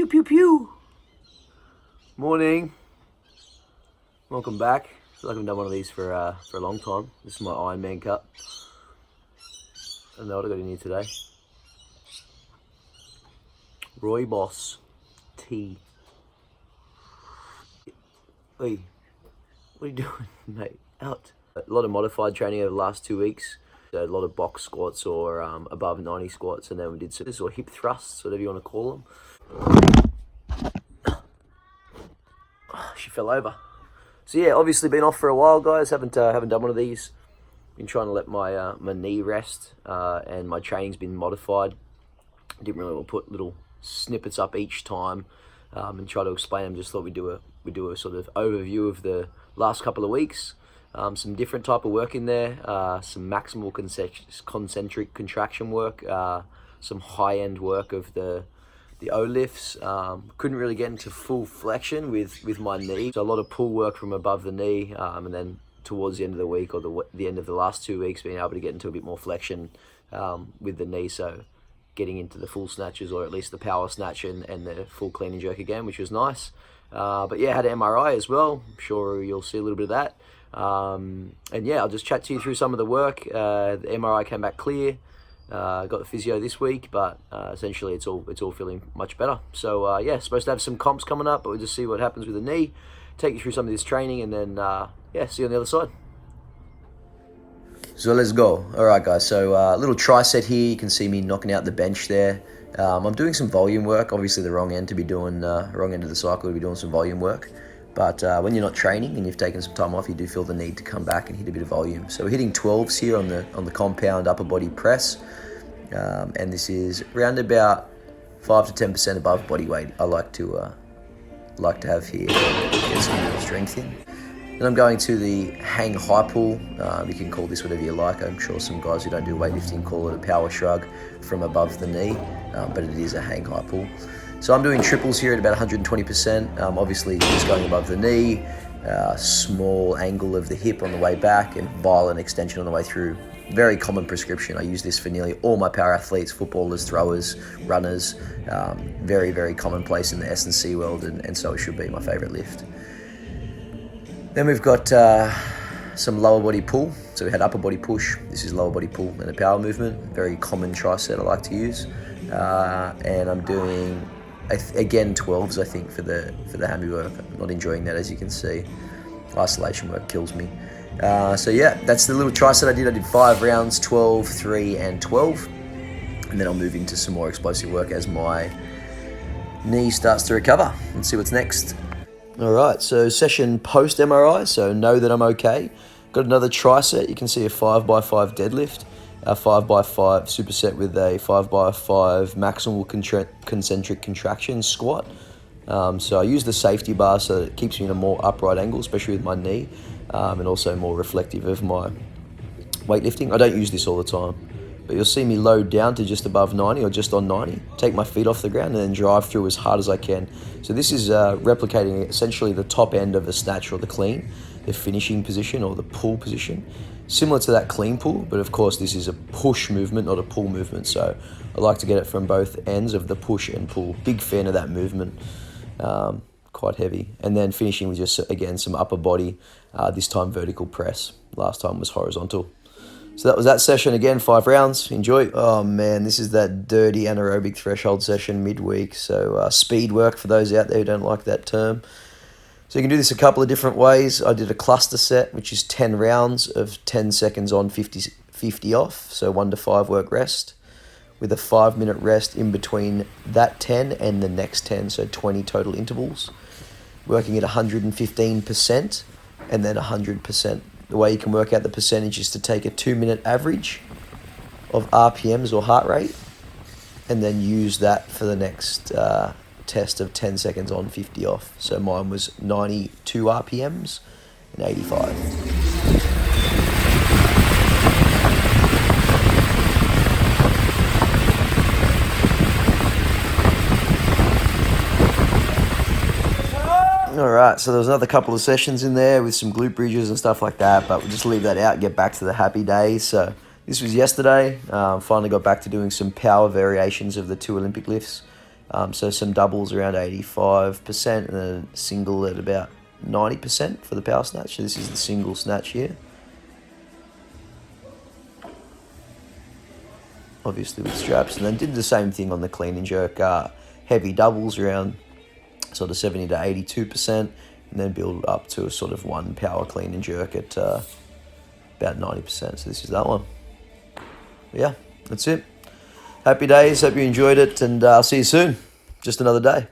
Pew pew pew. Morning. Welcome back. I feel like I haven't done one of these for a long time. This is my Iron Man cup. I don't know what I got in here today. Rooibos tea. Hey, what are you doing, mate? Out. A lot of modified training over the last 2 weeks. A lot of box squats or above 90 squats, and then we did some or hip thrusts, whatever you want to call them. She fell over. So yeah, obviously been off for a while, guys. Haven't done one of these. Been trying to let my my knee rest, and my training's been modified. Didn't really want to put little snippets up each time and try to explain them. Just thought we do a sort of overview of the last couple of weeks. Some different type of work in there, some maximal concentric contraction work, some high-end work of the O lifts. Couldn't really get into full flexion with my knee, so a lot of pull work from above the knee, and then towards the end of the week or the end of the last 2 weeks, being able to get into a bit more flexion with the knee, so getting into the full snatches, or at least the power snatch and the full clean and jerk again, which was nice. But yeah, had an MRI as well. I'm sure you'll see a little bit of that. And yeah, I'll just chat to you through some of the work. The MRI came back clear. Got the physio this week, but essentially it's all feeling much better. So yeah, supposed to have some comps coming up, but we'll just see what happens with the knee. Take you through some of this training, and then yeah, see you on the other side. So let's go. All right, guys. So a little tricep here. You can see me knocking out the bench there. I'm doing some volume work. Obviously, the wrong end to be doing, wrong end of the cycle to be doing some volume work. But when you're not training and you've taken some time off, you do feel the need to come back and hit a bit of volume. So we're hitting 12s here on the compound upper body press, and this is around about 5 to 10% above body weight. I like to have here, get some strength in. Then I'm going to the hang high pull. You can call this whatever you like. I'm sure some guys who don't do weightlifting call it a power shrug from above the knee, but it is a hang high pull. So I'm doing triples here at about 120%. Obviously just going above the knee, small angle of the hip on the way back, and violent extension on the way through. Very common prescription. I use this for nearly all my power athletes, footballers, throwers, runners. Very, very commonplace in the S&C world, and so it should be my favorite lift. Then we've got some lower body pull. So we had upper body push. This is lower body pull and a power movement. Very common tricep I like to use. And I'm doing, again, 12s, I think, for the hammy work. I'm not enjoying that, as you can see. Isolation work kills me. So yeah, that's the little tricep I did. I did 5 rounds, 12, 3, and 12. And then I'll move into some more explosive work as my knee starts to recover. Let's see what's next. All right, so session post MRI, so know that I'm okay. Got another tricep. You can see a 5x5 deadlift, a 5x5 superset with a 5x5 maximal concentric contraction squat. So I use the safety bar so that it keeps me in a more upright angle, especially with my knee, and also more reflective of my weightlifting. I don't use this all the time, but you'll see me load down to just above 90 or just on 90, take my feet off the ground, and then drive through as hard as I can. So this is replicating essentially the top end of a snatch or the clean, the finishing position or the pull position, similar to that clean pull, but of course this is a push movement, not a pull movement. So I like to get it from both ends of the push and pull. Big fan of that movement, quite heavy. And then finishing with just, again, some upper body, this time vertical press. Last time was horizontal. So that was that session. Again, 5 rounds. Enjoy. Oh man, this is that dirty anaerobic threshold session midweek. So speed work for those out there who don't like that term. So you can do this a couple of different ways. I did a cluster set, which is 10 rounds of 10 seconds on, 50 off. So 1 to 5 work rest, with a 5-minute rest in between that 10 and the next 10. So 20 total intervals, working at 115% and then 100%. The way you can work out the percentage is to take a 2-minute average of RPMs or heart rate, and then use that for the next test of 10 seconds on, 50 off. So mine was 92 RPMs and 85. All right, so there was another couple of sessions in there with some glute bridges and stuff like that, but we'll just leave that out and get back to the happy days. So this was yesterday. Finally got back to doing some power variations of the 2 Olympic lifts. So some doubles around 85% and then a single at about 90% for the power snatch. So this is the single snatch here. Obviously with straps. And then did the same thing on the clean and jerk. Heavy doubles around sort of 70 to 82%. And then build up to a sort of one power clean and jerk at about 90%. So this is that one. But yeah, that's it. Happy days. Hope you enjoyed it. And I'll see you soon. Just another day.